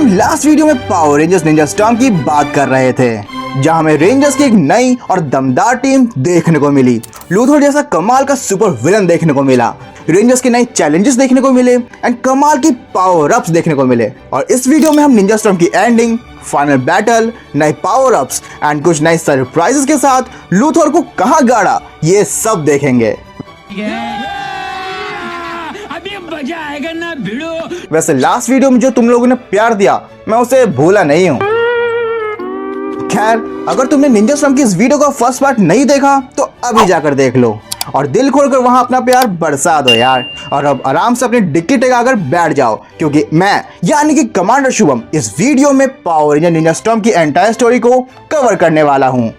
हम last video में power rangers Ninja storm की बात कर रहे थे, जहां हमें रेंजर्स की एक नई और दमदार टीम देखने को मिली। लूथर जैसा कमाल का सुपर विलन देखने को मिला, रेंजर्स के नए चैलेंजेस देखने को मिले एंड कमाल की पावर अप्स देखने को मिले। और इस वीडियो में हम निंजा स्टॉर्म की एंडिंग, फाइनल बैटल, नए पावर अप्स एंड कुछ नए सरप्राइजेस के साथ लूथर को कहां गाड़ा, ये सब देखेंगे। मजा आएगा ना भिड़ो। वैसे लास्ट वीडियो में जो तुम लोगों ने प्यार दिया, मैं उसे भूला नहीं हूँ। खैर, अगर तुमने निंजा स्टॉर्म की इस वीडियो का फर्स्ट पार्ट नहीं देखा तो अभी जाकर देख लो और दिल खोलकर वहां अपना प्यार बरसा दो यार। और अब आराम से अपनी डिक्की टिकाकर बैठ जाओ, क्योंकि मैं यानी कि कमांडर शुभम इस वीडियो में पावर रेंजर निंजा स्टॉर्म की एंटायर स्टोरी को कवर करने वाला हूँ।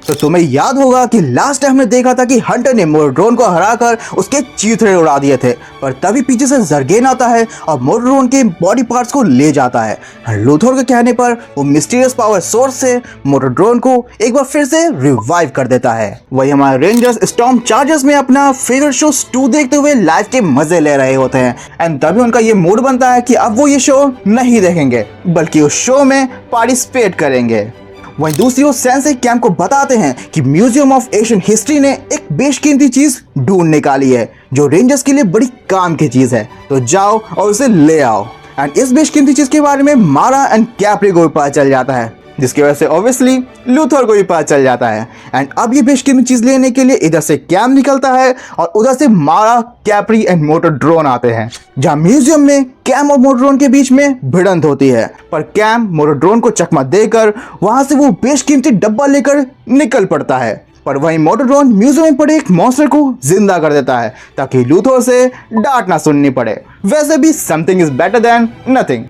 तो तुम्हें याद होगा कि लास्ट टाइम हमने देखा था कि हंटर ने मोर्ड्रोन को हराकर उसके चीथड़े उड़ा दिए थे, पर तभी पीछे से जर्गेन आता है और मोर्ड्रोन के बॉडी पार्ट्स को ले जाता है। लूथर के कहने पर वो मिस्टीरियस पावर सोर्स से मोर्ड्रोन को एक बार फिर से रिवाइव कर देता है। वही हमारे रेंजर्स स्टॉर्म चार्जर्स में अपना फेवरेट शो स्टू देखते हुए लाइफ के मजे ले रहे होते हैं एंड तभी उनका ये मूड बनता है कि अब वो ये शो नहीं देखेंगे बल्कि उस शो में पार्टिसिपेट करेंगे। वहीं दूसरी ओर सेंसेई कैम्प को बताते हैं कि म्यूजियम ऑफ एशियन हिस्ट्री ने एक बेशकीमती चीज ढूंढ निकाली है जो रेंजर्स के लिए बड़ी काम की चीज है, तो जाओ और उसे ले आओ। एंड इस बेशकीमती चीज के बारे में मारा एंड कैप्री को भी पता चल जाता है, जिसकी वजह से ऑब्वियसली लूथर को भी पता चल जाता है। एंड अब ये बेशकीमती चीज लेने के लिए इधर से कैम निकलता है और उधर से मारा, कैप्री एंड मोटोड्रोन आते हैं, जहां म्यूजियम में कैम और मोटोड्रोन के बीच में भिड़ंत होती है। पर कैम मोटोड्रोन को चकमा देकर वहां से वो बेशकीमती डब्बा लेकर निकल पड़ता है, पर वहीं मोटोड्रोन म्यूजियम में पड़े एक मॉन्स्टर को जिंदा कर देता है ताकि लूथर से डांट ना सुननी पड़े। वैसे भी something is better than nothing.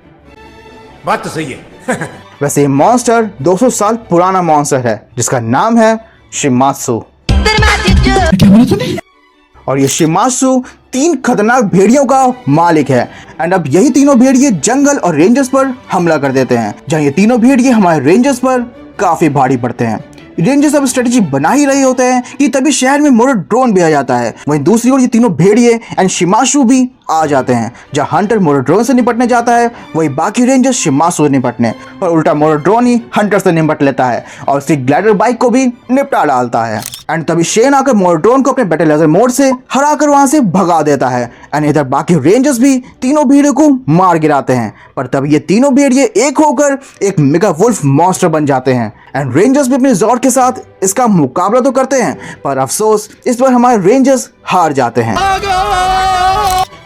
बात तो सही है। वैसे ये मॉन्स्टर 200 साल पुराना मॉन्स्टर है जिसका नाम है शिमात्सु। और ये शिमात्सु 3 खतरनाक भेड़ियों का मालिक है एंड अब यही तीनों भेड़िए जंगल और रेंजर्स पर हमला कर देते हैं, जहां ये तीनों भेड़िए हमारे रेंजर्स पर काफी भारी पड़ते हैं। रेंजर्स अब स्ट्रेटेजी बना ही रहे होते हैं कि तभी शहर में मोटोड्रोन भी आ जाता है। वहीं दूसरी ओर ये तीनों भेड़िए एंड शिमात्सु भी आ जाते हैं। जहां हंटर मोटोड्रोन से निपटने जाता है वही बाकी रेंजर्स शिमात्सु से निपटने, पर उल्टा मोटोड्रोन ही हंटर से निपट लेता है और उसकी ग्लाइडर बाइक को भी निपटा डालता है। एंड तभी शेन आकर मोटोड्रोन को अपने बैटल लेजर मोड से हराकर वहां से भगा देता है एंड इधर बाकी रेंजर्स भी तीनों भेड़ियों को मार गिराते हैं। पर तभी ये तीनों भेड़िए एक होकर एक मेगा वुल्फ मॉन्स्टर बन जाते हैं एंड रेंजर्स भी अपने जोर के साथ इसका मुकाबला तो करते हैं, पर अफसोस इस बार हमारे रेंजर्स हार जाते हैं।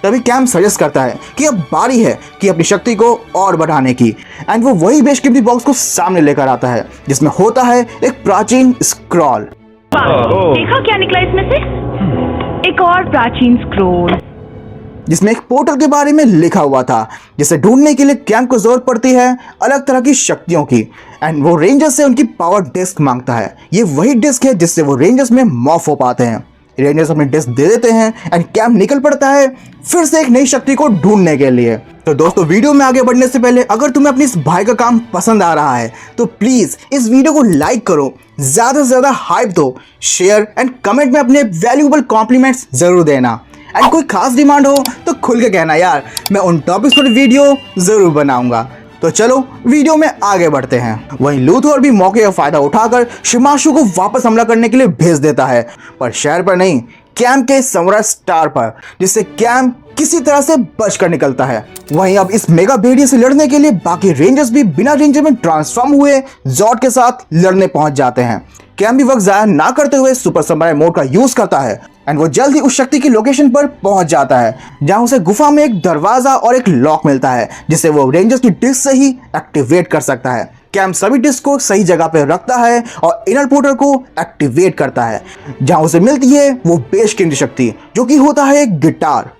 तभी कैम सजेस्ट करता है कि अब बारी है कि अपनी शक्ति को और बढ़ाने की एंड वो वही बेशकीमती बॉक्स को सामने लेकर आता है जिसमें होता है एक प्राचीन स्क्रॉल। देखा क्या निकला इसमें से? एक और प्राचीन स्क्रॉल जिसमें एक पोर्टल के बारे में लिखा हुआ था, जिसे ढूंढने के लिए कैम को जरूरत पड़ती है अलग तरह की शक्तियों की एंड वो रेंजर्स से उनकी पावर डिस्क मांगता है। ये वही डिस्क है जिससे वो रेंजर्स में मॉर्फ हो पाते हैं। रेंजर्स अपनी डिस्क दे देते हैं एंड कैम निकल पड़ता है फिर से एक नई शक्ति को ढूंढने के लिए। तो दोस्तों, वीडियो में आगे बढ़ने से पहले अगर तुम्हें अपने इस भाई का काम पसंद आ रहा है तो प्लीज इस वीडियो को लाइक करो, ज्यादा से ज्यादा हाइप दो, शेयर एंड कमेंट में अपने वैल्यूएबल कॉम्प्लीमेंट्स जरूर देना एंड कोई खास डिमांड हो तो खुल के कहना यार, मैं उन टॉपिक्स पर वीडियो जरूर बनाऊंगा। तो चलो वीडियो में आगे बढ़ते हैं। वहीं लूथर भी मौके का फायदा उठाकर शिमात्सु को वापस हमला करने के लिए भेज देता है, पर शहर पर नहीं, कैम के सम्राट स्टार पर, जिससे कैम किसी तरह से बचकर निकलता है। वहीं अब इस मेगा भेड़िए से लड़ने के लिए बाकी रेंजर्स भी बिना रेंजर में ट्रांसफॉर्म हुए जॉर्ड के साथ लड़ने पहुंच जाते हैं। कैम भी वक्त जाया ना करते हुए सुपर समुराई मोड का यूज करता है एंड वो जल्द ही उस शक्ति की लोकेशन पर पहुंच जाता है, जहां उसे गुफा में एक दरवाजा और एक लॉक मिलता है जिसे वो रेंजर्स की डिस्क से ही एक्टिवेट कर सकता है। कैम सभी डिस्क को सही जगह पर रखता है और इनर पोर्टल को एक्टिवेट करता है, जहां उसे मिलती है वो बेशकीमती शक्ति जो कि होता है एक गिटार।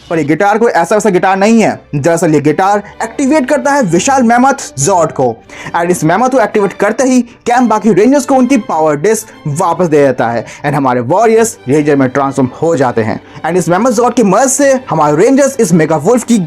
पर ये गिटार कोई ऐसा वैसा गिटार नहीं है, दरअसल ये गिटार एक्टिवेट करता है विशाल मैमथ जॉर्ड को एंड इस मैमथ को एक्टिवेट करते ही कैम बाकी रेंजर्स को उनकी पावर डिस्क वापस दे देता है एंड हमारे वॉरियर्स रेंजर में ट्रांसफॉर्म हो जाते हैं एंड इस मैमथ जॉर्ड की मदद से हमारे रेंजर्स इस मेगा वुल्फ की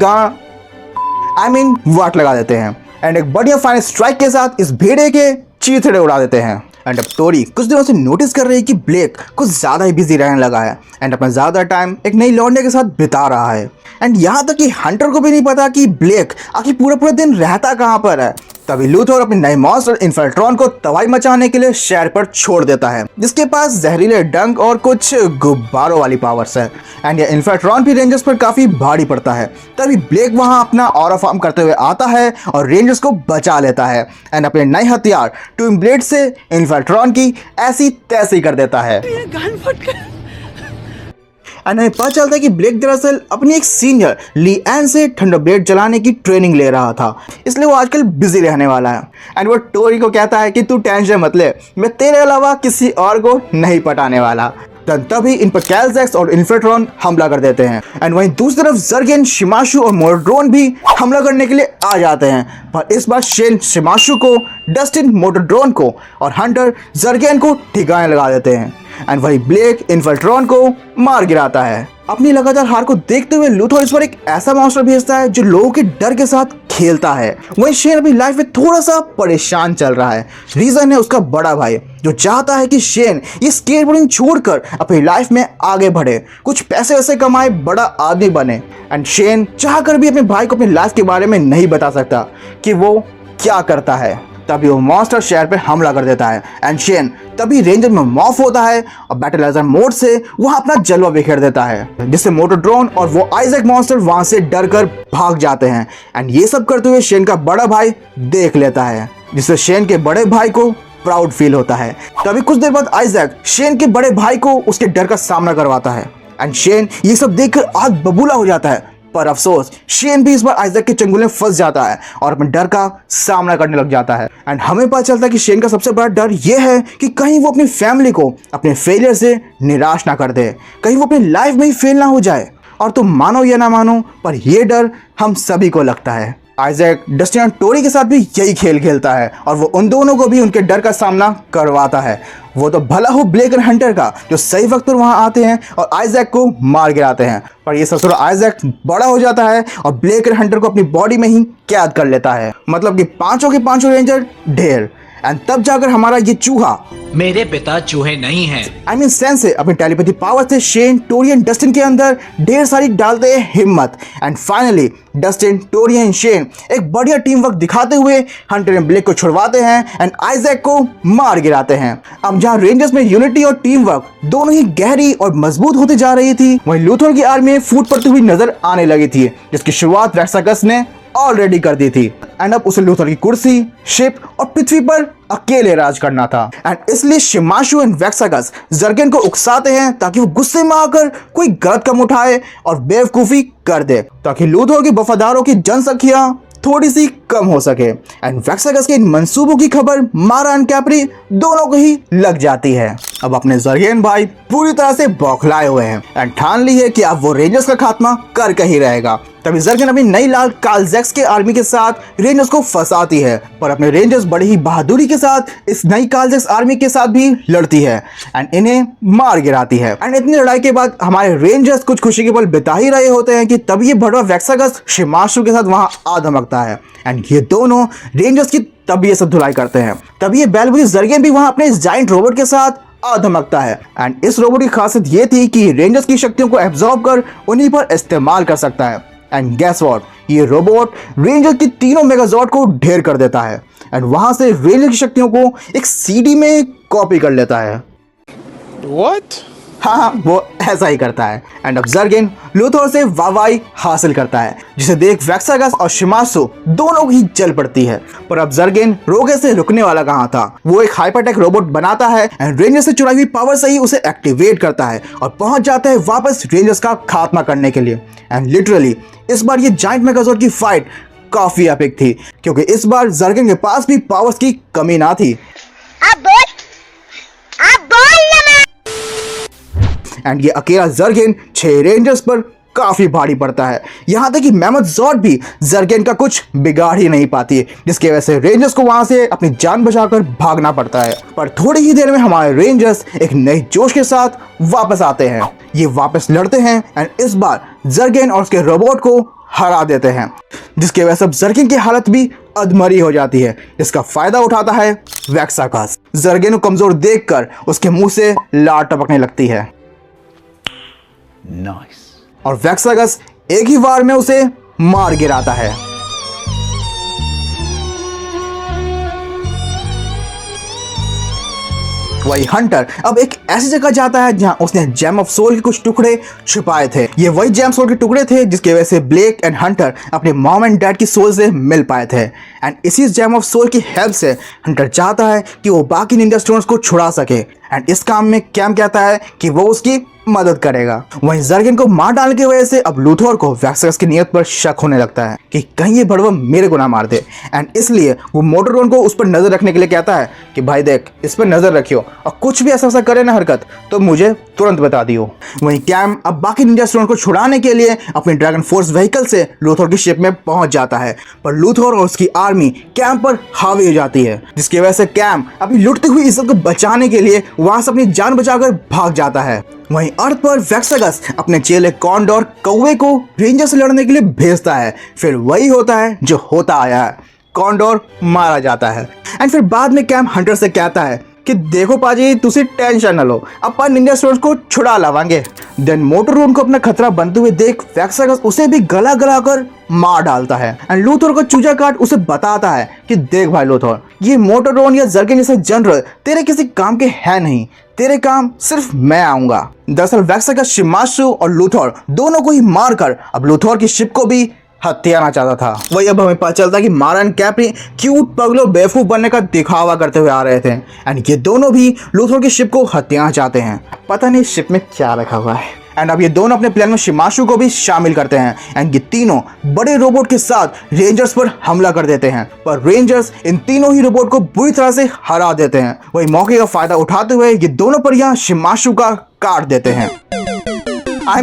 वाट लगा देते हैं एंड एक बढ़िया फाइनल स्ट्राइक के साथ इस भेड़े के चीथड़े उड़ा देते हैं। एंड अब टोरी कुछ दिनों से नोटिस कर रही है कि ब्लेक कुछ ज़्यादा ही बिजी रहने लगा है एंड अपना ज़्यादा टाइम एक नई लौंडे के साथ बिता रहा है। एंड यहाँ तक कि हंटर को भी नहीं पता कि ब्लेक आखिर पूरा पूरा दिन रहता कहाँ पर है। तभी लूथर अपने नए मॉन्स्टर इन्फिल्ट्रॉन को तबाही मचाने के लिए शहर पर छोड़ देता है, जिसके पास जहरीले डंक और कुछ गुब्बारों वाली पावर्स है। एंड ये इन्फिल्ट्रॉन भी रेंजर्स पर काफी भारी पड़ता है। तभी ब्लेक वहां अपना ऑरा फॉर्म करते हुए आता है और रेंजर्स को बचा लेता है एंड अपने नए हथियार ट्विन ब्लेड से इन्फिल्ट्रॉन की ऐसी तैसी कर देता है। एंड हमें पता चलता है कि ब्लेक दरअसल अपनी एक सीनियर ली एन से थंडरब्लेड चलाने की ट्रेनिंग ले रहा था, इसलिए वो आजकल बिजी रहने वाला है। एंड वो टोरी को कहता है कि तू टेंशन मत ले, मैं तेरे अलावा किसी और को नहीं पटाने वाला। तभी इन पर कैलजैक्स और इन्फिल्ट्रॉन हमला कर देते हैं। एंड वहीं दूसरी तरफ जर्गेन, शिमाशु और मोटोड्रोन भी हमला करने के लिए आ जाते हैं, पर इस बार शेन शिमाशु को, डस्टिन मोटोड्रोन को और हंटर जर्गेन को ठिकाने लगा देते हैं। एंड वही ब्लेक इन्फिल्ट्रॉन को मार गिराता है। अपनी लगातार हार को देखते हुए लूथर इस पर एक ऐसा मॉन्स्टर भेजता है जो लोगों के डर के साथ खेलता है। वहीं शेन अपनी लाइफ में थोड़ा सा परेशान चल रहा है। रीजन है उसका बड़ा भाई, जो चाहता है कि शेन ये स्केटबोर्डिंग छोड़कर अपनी लाइफ में आगे बढ़े, कुछ पैसे वैसे कमाए, बड़ा आदमी बने। एंड शेन चाहकर भी अपने भाई को अपनी लाइफ के बारे में नहीं बता सकता कि वो क्या करता है। तभी वो मॉन्स्टर शहर पे हमला कर देता है एंड शेन तभी रेंजर में मॉफ होता है और बैटलाइजर मोड से वहां अपना जलवा बिखेर देता है, जिससे मोटोड्रोन और वो आइजैक मॉन्स्टर वहां से डर कर भाग जाते हैं। एंड ये सब करते हुए शेन का बड़ा भाई देख लेता है, जिससे शेन के बड़े भाई को प्राउड फील होता है। तभी कुछ देर बाद आइजैक शेन के बड़े भाई को उसके डर का सामना करवाता है एंड शेन ये सब देखकर आग बबूला हो जाता है। पर अफसोस शेन भी इस बार आइजैक के चंगुल में फंस जाता है और अपने डर का सामना करने लग जाता है। एंड हमें पता चलता है कि शेन का सबसे बड़ा डर यह है कि कहीं वो अपनी फैमिली को अपने फेलियर से निराश ना कर दे, कहीं वो अपनी लाइफ में ही फेल ना हो जाए। और तुम मानो या ना मानो, पर यह डर हम सभी को लगता है। आइजैक डस्टिन और टोरी के साथ भी यही खेल खेलता है और वो उन दोनों को भी उनके डर का सामना करवाता है। वो तो भला हो ब्लेक और हंटर का, जो सही वक्त पर वहां आते हैं और आइजैक को मार गिराते हैं। पर ये ससुर आइजैक बड़ा हो जाता है और ब्लेक और हंटर को अपनी बॉडी में ही कैद कर लेता है, मतलब कि पांचों के पांचों रेंजर ढेर। एंड तब जाकर हमारा ये चूहा, मेरे पिता चूहे नहीं हैं। आई मीन सेंसे, अपनी टेलीपैथी पावर से शेन, टोरी एंड डस्टिन के अंदर ढेर सारी डालते हैं हिम्मत। And finally Dustin, Tori and Shane एक बढ़िया टीम वर्क दिखाते हुए हंटर एंड ब्लेक को छुड़वाते हैं एंड आइजैक को मार गिराते हैं। अब जहां रेंजर्स में यूनिटी और टीम वर्क दोनों ही गहरी और मजबूत होती जा रही थी, वहीं लूथर की आर्मी फूट पड़ती हुई नजर आने लगी थी, जिसकी शुरुआत वैक्सागस ने ऑलरेडी कर दी थी। एंड अब उसे लूथर की कुर्सी, शिप और पृथ्वी पर अकेले राज करना था। एंड इसलिए शिमाशु एंड वैक्सागस जर्गेन को उकसाते हैं ताकि वो गुस्से में आकर कोई गलत कदम उठाए और बेवकूफी कर दे, ताकि लूथर के वफादारों की जनसंख्या थोड़ी सी कम हो सके। एंड वैक्सागस के इन मंसूबों की खबर मारा एंड कैप्री दोनों को ही लग जाती है। अब अपने जर्गेन भाई पूरी तरह से बौखलाए हुए हैं एंड ठान ली है कि अब वो रेंजर्स का खात्मा करके ही रहेगा। तभी जर्गेन अपनी नई लाल कालजैक्स के आर्मी के साथ रेंजर्स को फंसाती है, पर अपने रेंजर्स बड़ी ही बहादुरी के साथ इस नई कालजैक्स आर्मी के साथ भी लड़ती है एंड इन्हें मार गिराती है। एंड इतनी लड़ाई के बाद हमारे रेंजर्स कुछ खुशी के पल बिता ही रहे होते हैं कि तभी ये भड़वा वैक्सागस शिमाशु के साथ वहां आ धमकता है एंड ये दोनों रेंजर्स की तभी ये सब धुलाई करते हैं। तभी ये बेलबुरी जर्गेन भी वहां अपने जाइंट रोबोट के साथ आ धमकता है। एंड इस रोबोट की खासियत ये थी कि रेंजर्स की शक्तियों को एब्जॉर्ब कर उन्हीं पर इस्तेमाल कर सकता है। एंड गेस व्हाट, ये रोबोट रेंजर की तीनों मेगाजॉर्ड को ढेर कर देता है एंड वहां से रेंजर की शक्तियों को एक सीडी में कॉपी कर लेता है। What? हाँ, वो ऐसा ही करता है। एंड अब जर्गेन लूथर से वावाई हासिल करता है, जिसे देख वैक्सागस और शिमाशु दोनों ही जल पड़ती है। पर अब जर्गेन रोगे से रुकने वाला कहाँ था। वो एक हाइपरटेक रोबोट बनाता है एंड रेंजर्स से चुराई हुई पावर से ही उसे एक्टिवेट करता है और पहुंच जाता है वापस रेंजर्स का खात्मा करने के लिए। एंड लिटरली इस बार ये जाइंट मेगाजॉर्ड की फाइट काफी एपिक थी, क्योंकि इस बार जर्गेन के पास भी पावर्स की कमी ना थी। एंड ये अकेला जर्गेन 6 रेंजर्स पर काफी भारी पड़ता है। यहाँ तक कि मैमथ ज़ॉर्ड भी जर्गेन का कुछ बिगाड़ ही नहीं पाती, जिसकी वजह से रेंजर्स को वहां से अपनी जान बचाकर भागना पड़ता है। पर थोड़ी ही देर में हमारे रेंजर्स एक नए जोश के साथ वापस आते हैं। ये वापस लड़ते हैं एंड इस बार जर्गेन और उसके रोबोट को हरा देते हैं, जिसकी वजह से अब जर्गेन की हालत भी अधमरी हो जाती है। इसका फायदा उठाता है वैक्सागस। जर्गेन को कमजोर देखकर उसके मुंह से लार टपकने लगती है। और वैक्सागस एक ही वार में उसे मार गिराता है। वही हंटर अब एक ऐसी जगह जाता है जहां उसने जेम ऑफ सोल के कुछ टुकड़े छुपाए थे। ये वही जेम सोल के टुकड़े थे जिसकी वजह से ब्लेक एंड हंटर अपने मॉम एंड डैड की सोल से मिल पाए थे। एंड इसी जेम ऑफ सोल की हेल्प से हंटर चाहता है कि वो बाकी निंजा स्टोन्स को छुड़ा सके। एंड इस काम में कैम कहता है कि वो उसकी मदद करेगा। वहीं जर्गेन को मार डालने की वजह से अब लूथोर को वैक्सागस की नीयत पर शक होने लगता है कि कहीं ये भड़वा मेरे को ना मार दे। एंड इसलिए वो मोटोड्रोन को उस पर नजर रखने के लिए कहता है कि भाई देख, इस पर नजर रखियो और कुछ भी ऐसा करे ना हरकत तो मुझे तुरंत बता दियो। वहीं कैम अब बाकी निंजा स्टोन को छुड़ाने के लिए अपनी ड्रैगन फोर्स व्हीकल से लूथोर की शिप में पहुंच जाता है, पर लूथोर और उसकी आर्मी कैम पर हावी हो जाती है, जिसकी वजह से कैम अपनी लुटती हुई इज्जत को बचाने के लिए वहां से अपनी जान बचाकर भाग जाता है। वहीं अर्थ पर वैक्सागस अपने चेले कॉन्डोर कौवे को रेंजर से लड़ने के लिए भेजता है। फिर वही होता है जो होता आया है, कॉन्डोर मारा जाता है। एंड फिर बाद में कैम हंटर से कहता है कि देखो पाजी, तुसी टेंशन न लो, अपन निंजा स्टोन्स को छुड़ा लावांगे। देन मोटोड्रोन को अपना खतरा बनते हुए देख वैक्सागस उसे भी गला गला कर मार डालता है। एंड लूथोर को चूजा काट उसे बताता है कि देख भाई लूथोर, ये मोटोड्रोन या जर्गेन जैसे जनरल तेरे किसी काम के है नहीं, तेरे काम सिर्फ मैं आऊंगा। दरअसल वैक्सागस शिमाशु और लूथोर दोनों को ही मारकर अब लूथोर की शिप को भी हत्याना चाहता था। वही अब हमें पता चलता है कि मारा एंड कैप्री क्यूट पगलो बेवकूफ बनने का दिखावा करते हुए आ रहे थे। एंड ये दोनों भी लूथोर की शिप को हत्याना चाहते हैं। पता नहीं शिप में क्या रखा हुआ है। एंड अब ये दोनों अपने प्लान में शिमाशु को भी शामिल करते हैं। एंड ये तीनों बड़े रोबोट के साथ रेंजर्स पर हमला कर देते हैं, पर रेंजर्स इन तीनों ही रोबोट को बुरी तरह से हरा देते हैं। वही मौके का फायदा उठाते हुए ये दोनों परियां शिमाशु का काट देते हैं,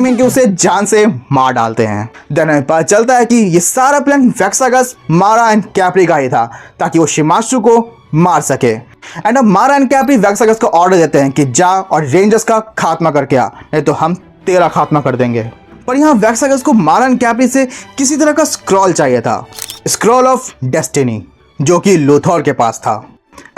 कि उसे जान से मार डालते हैं। देन हमें पता चलता है कि ये सारा प्लान वैक्सागस, मारा एंड कैप्री का ही था ताकि वो शिमाशु को मार सके। एंड अब मारा एंड कैप्री वैक्सागस को ऑर्डर देते हैं कि जा और रेंजर्स का खात्मा करके आ, नहीं तो हम तेरा खात्मा कर देंगे। पर यहाँ वैक्सागस को मारा एंड कैप्री से किसी तरह का स्क्रॉल चाहिए था, स्क्रॉल ऑफ डेस्टिनी, जो कि लूथोर के पास था।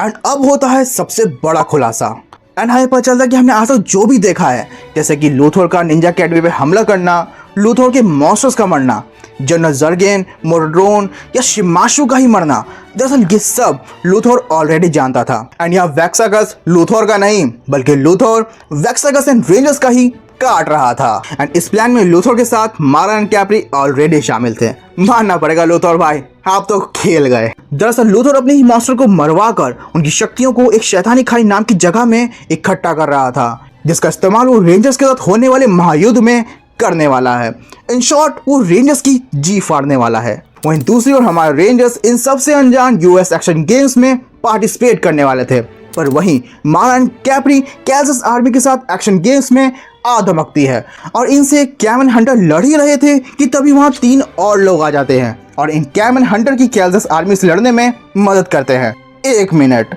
एंड अब होता है सबसे बड़ा खुलासा। एंड हमें पता चलता है कि हमने आज तक जो भी देखा है, जैसे कि लूथोर का निंजा अकेडमी पे हमला करना, लूथोर के मॉन्स्टर्स का मरना, जनरल जर्गेन, मोटोड्रोन या शिमाशु का ही मरना, दरअसल ये सब लूथोर ऑलरेडी जानता था। एंड यहाँ वैक्सागस लूथोर का नहीं बल्कि लूथोर वैक्सागस एंड रेंजर्स का ही काट रहा था। एंड इस प्लान में लूथोर के साथ मारा एंड कैप्री ऑलरेडी शामिल थे। मानना पड़ेगा लूथोर भाई, आप तो खेल गए। दरअसल लूथोर अपने ही मॉन्स्टर को मरवा कर उनकी शक्तियों को एक शैतानी खाई नाम की जगह में इकट्ठा कर रहा था, जिसका इस्तेमाल वो रेंजर्स के साथ होने वाले महायुद्ध में करने वाला है। इन शॉर्ट वो रेंजर्स की जी फाड़ने वाला है। वहीं दूसरी ओर हमारे रेंजर्स इन सबसे अनजान यूएस एक्शन गेम्स में पार्टिसिपेट करने वाले थे, पर वहीं मारा एंड कैप्री कैल्सस आर्मी के साथ एक्शन गेम्स में आ धमकती है। और इनसे कैम एंड हंटर लड़ ही रहे थे कि तभी वहां 3 और लोग आ जाते हैं और इन कैम एंड हंटर की कैल्सस आर्मी से लड़ने में मदद करते हैं। 1 मिनट,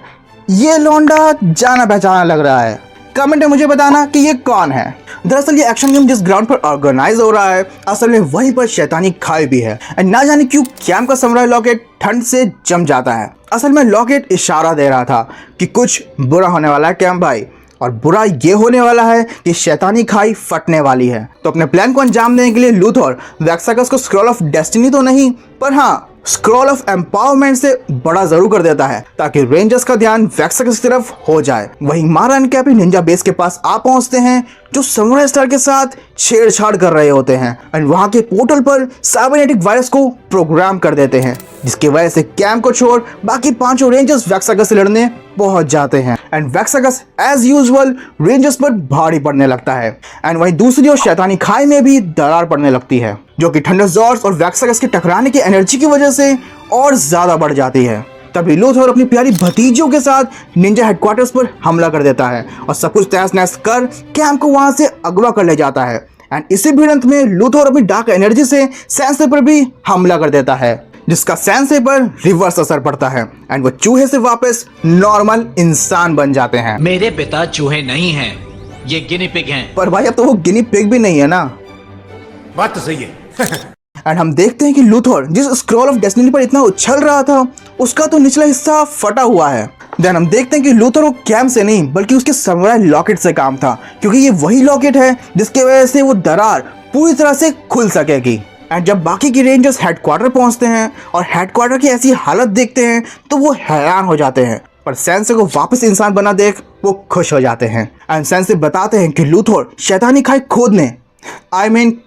ये लौंडा जाना पहचाना लग रहा है, कमेंट में मुझे बताना कि ये कौन है। दरअसल ये एक्शन गेम जिस ग्राउंड पर ऑर्गेनाइज हो रहा है, असल में वहीं पर शैतानी खाई भी है। ना जाने क्यों कैम का समुराई लॉकेट ठंड से जम जाता है। असल में लॉकेट इशारा दे रहा था कि कुछ बुरा होने वाला है कैम भाई, और बुरा ये होने वाला है कि शैतानी खाई फटने वाली है। तो अपने प्लान को अंजाम देने के लिए लूथोर वैक्सागस को स्क्रॉल ऑफ डेस्टिनी तो नहीं, पर हाँ स्क्रॉल ऑफ एम्पावरमेंट से बड़ा जरूर कर देता है ताकि रेंजर्स का ध्यान वैक्सागस की तरफ हो जाए। वहीं मारा एंड कैप्री निंजा बेस के पास आ पहुंचते हैं, जो समुराई स्टार के साथ छेड़छाड़ कर रहे होते हैं और वहां के पोर्टल पर साइबरनेटिक वायरस को प्रोग्राम कर देते हैं, जिसकी वजह से कैम को छोड़ बाकी 5 रेंजर्स वैक्सागस से लड़ने पहुंच जाते हैं। एंड वैक्सागस एज यूजुअल रेंजर्स पर भारी पड़ने लगता है। एंड वहीं दूसरी ओर शैतानी खाई में भी दरार पड़ने लगती है, जो कि थंडरजॉर्ड्स और वैक्सागस के टकराने की एनर्जी की वजह से और ज्यादा बढ़ जाती है। तभी लूथोर अपनी प्यारी भतीजियों के साथ निंजा हेडक्वार्टर्स पर हमला कर देता है और सब कुछ तहस नहस कर कैम को वहां से अगवा कर ले जाता है। एंड इसी भिड़ंत में लूथर अपनी डार्क एनर्जी से सैनसे पर भी हमला कर देता है, जिसका सैनसे पर रिवर्स असर पड़ता है एंड वो चूहे से वापस नॉर्मल इंसान बन जाते हैं। मेरे पिता चूहे नहीं हैं, ये गिनी पिग हैं। पर भाई अब तो वो गिनी पिग भी नहीं है ना। बात तो सही है। एंड हम देखते हैं कि लूथर जिस स्क्रॉल ऑफ डेस्टिनी पर इतना उछल रहा था उसका तो निचला हिस्सा फटा हुआ है। देन हम देखते हैं कि लूथर को कैम से नहीं बल्कि उसके समुराई लॉकेट से काम था, क्योंकि ये वही लॉकेट है जिसकी वजह से वो दरार पूरी तरह से खुल सकेगी। एंड जब बाकी की रेंजर्स हेडक्वार्टर पहुंचते हैं और हेडक्वार्टर की ऐसी हालत देखते हैं तो वो हैरान हो जाते हैं, पर सैनसे को वापस इंसान बना देख वो खुश हो जाते हैं। एंड सैनसे बताते हैं कि लूथर शैतानी खाई खोदने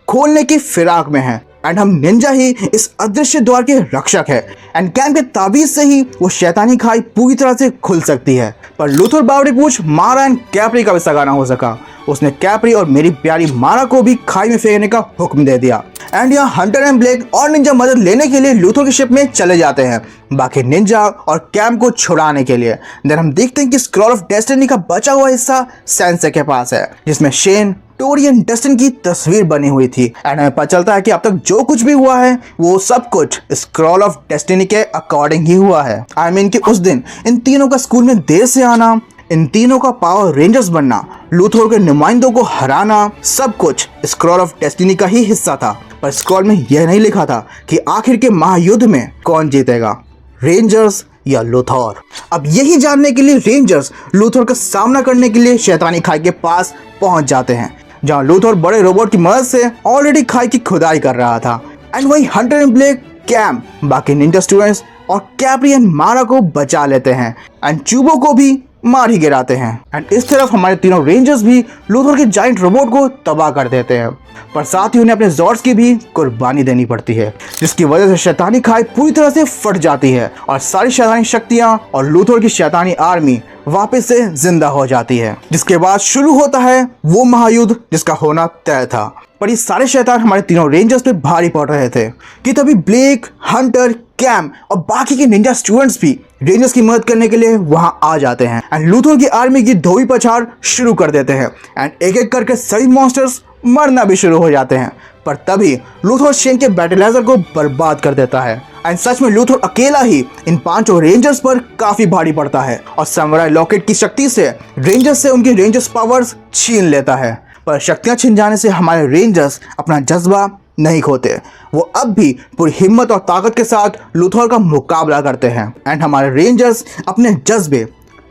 खोलने की फिराक में है एंड हम निंजा ही इस अदृश्य द्वार के रक्षक है एंड कैम के ताबीज से ही वो शैतानी खाई पूरी तरह से खुल सकती है। पर लूथर बावड़ी पूछ मारा एंड कैप्री का भी सगाना हो सका। उसने कैप्री और मेरी प्यारी मारा को भी खाई में फेंकने का हुक्म दे दिया। एंड यहाँ हंटर एंड ब्लेक और निंजा मदद लेने के लिए लूथर की शिप में चले जाते हैं, बाकी निंजा और कैम को छुड़ाने के लिए। देन हम देखते हैं कि स्क्रॉल ऑफ डेस्टिनी का बचा हुआ हिस्सा सैनसे के पास है, जिसमें शेन, टोरी एंड डस्टिन की तस्वीर बनी हुई थी। एंड हमें पता चलता है कि अब तक जो कुछ भी हुआ है वो सब कुछ स्क्रॉल ऑफ डेस्टिनी के अकॉर्डिंग ही हुआ है। कि उस दिन इन तीनों का स्कूल में देर से आना, इन तीनों का पावर रेंजर्स बनना, लूथर के नुमाइंदों को हराना, सब कुछ स्क्रॉल ऑफ डेस्टिनी का ही हिस्सा था। पर स्क्रॉल में यह नहीं लिखा था कि आखिर के महायुद्ध में कौन जीतेगा, रेंजर्स या लूथर। अब यही जानने के लिए रेंजर्स लूथर का सामना करने के लिए शैतानी खाई के पास पहुंच जाते हैं, जहां लूथर बड़े रोबोट की मदद से ऑलरेडी खाई की खुदाई कर रहा था। एंड वही हंटर एंड ब्लेक, कैम, बाकी निंजा स्टूडेंट्स और कैप्री एंड मारा को बचा लेते हैं एंड चूबो को भी मार ही गिराते हैं। एंड इस तरफ हमारे तीनों रेंजर्स भी लूथर के जाइंट रोबोट को तबाह कर देते हैं, पर साथ ही उन्हें अपने जॉर्ड्स की भी कुर्बानी देनी पड़ती है, जिसकी वजह से शैतानी खाई पूरी तरह से फट जाती है और सारी शैतानी शक्तियां और लूथर की शैतानी आर्मी वापस से जिंदा हो जाती है, जिसके बाद शुरू होता है वो महायुद्ध जिसका होना तय था। पर ये सारे शैतान हमारे तीनों रेंजर्स पे भारी पड़ रहे थे कि तभी ब्लेक, हंटर, कैम और बाकी के निंजा स्टूडेंट्स भी रेंजर्स की मदद करने के लिए वहां आ जाते हैं एंड लूथर की आर्मी की धोई पछाड़ शुरू कर देते हैं एंड एक एक करके सभी मॉन्स्टर्स मरना भी शुरू हो जाते हैं। पर तभी लूथर शेन के बैटलाइजर को बर्बाद कर देता है एंड सच में लूथर अकेला ही इन पांचों रेंजर्स पर काफी भारी पड़ता है और समुराई लॉकेट की शक्ति से रेंजर्स से उनकी रेंजर्स पावर्स छीन लेता है। पर शक्तियां छिन जाने से हमारे रेंजर्स अपना जज्बा नहीं खोते, वो अब भी पूरी हिम्मत और ताकत के साथ लूथर का मुकाबला करते हैं एंड हमारे रेंजर्स अपने जज्बे,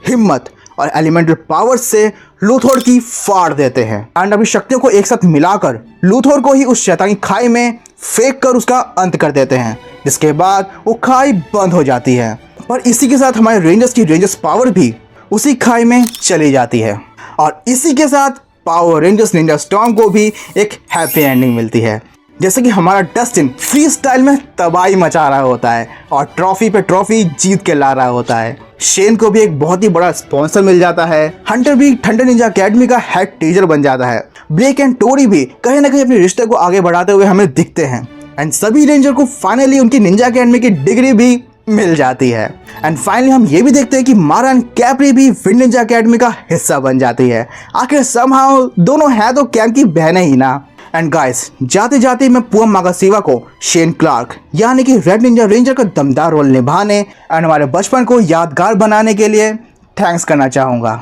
हिम्मत और एलिमेंटल पावर्स से लूथर की फाड़ देते हैं एंड अभी शक्तियों को एक साथ मिलाकर लूथर को ही उस शैतानी खाई में फेंक कर उसका अंत कर देते हैं, जिसके बाद वो खाई बंद हो जाती है। पर इसी के साथ हमारे रेंजर्स की रेंजर्स पावर भी उसी खाई में चली जाती है और इसी के साथ पावर रेंजर्स निंजा स्टॉर्म को भी एक हैप्पी एंडिंग मिलती है। जैसे कि हमारा डस्टिन फ्री स्टाइल में तबाही मचा रहा होता है और ट्रॉफी पे ट्रॉफी जीत के ला रहा होता है। शेन को भी एक बहुत ही बड़ा स्पॉन्सर मिल जाता है। हंटर भी थंडर निंजा अकेडमी का हेड टीचर बन जाता है। ब्लेक एंड टोरी भी कहीं ना कहीं अपने रिश्ते को आगे बढ़ाते हुए हमें दिखते हैं एंड सभी रेंजर को फाइनली उनकी निंजा अकेडमी की डिग्री भी मिल जाती है। एंड फाइनली हम ये भी देखते हैं कि मारा एंड कैप्री भी विंड निंजा अकेडमी का हिस्सा बन जाती है। आखिर समहाउ दोनों है तो कैम की बहनें ही ना। एंड गाइस, जाते जाते मैं पुअम मागासीवा को शेन क्लार्क यानी कि रेड निंजा रेंजर का दमदार रोल निभाने एंड हमारे बचपन को यादगार बनाने के लिए थैंक्स करना चाहूँगा।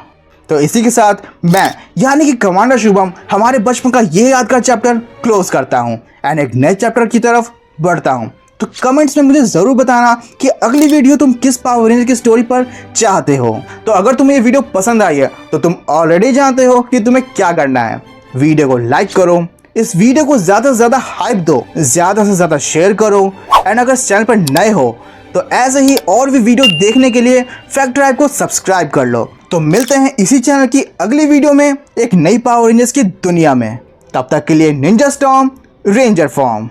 तो इसी के साथ मैं यानी कि कमांडर शुभम हमारे बचपन का ये यादगार चैप्टर क्लोज करता हूँ एंड एक नए चैप्टर की तरफ बढ़ता हूँ। तो कमेंट्स में मुझे ज़रूर बताना कि अगली वीडियो तुम किस पावर रेंजर की स्टोरी पर चाहते हो। तो अगर तुम्हें ये वीडियो पसंद आई है तो तुम ऑलरेडी जानते हो कि तुम्हें क्या करना है। वीडियो को लाइक करो, इस वीडियो को ज़्यादा से ज़्यादा हाइप दो, ज़्यादा से ज़्यादा शेयर करो एंड अगर चैनल पर नए हो तो ऐसे ही और भी वीडियो देखने के लिए फैक्ट ड्राइव को सब्सक्राइब कर लो। तो मिलते हैं इसी चैनल की अगली वीडियो में एक नई पावर रेंजर्स की दुनिया में। तब तक के लिए निंजा स्टॉर्म रेंजर फॉर्म।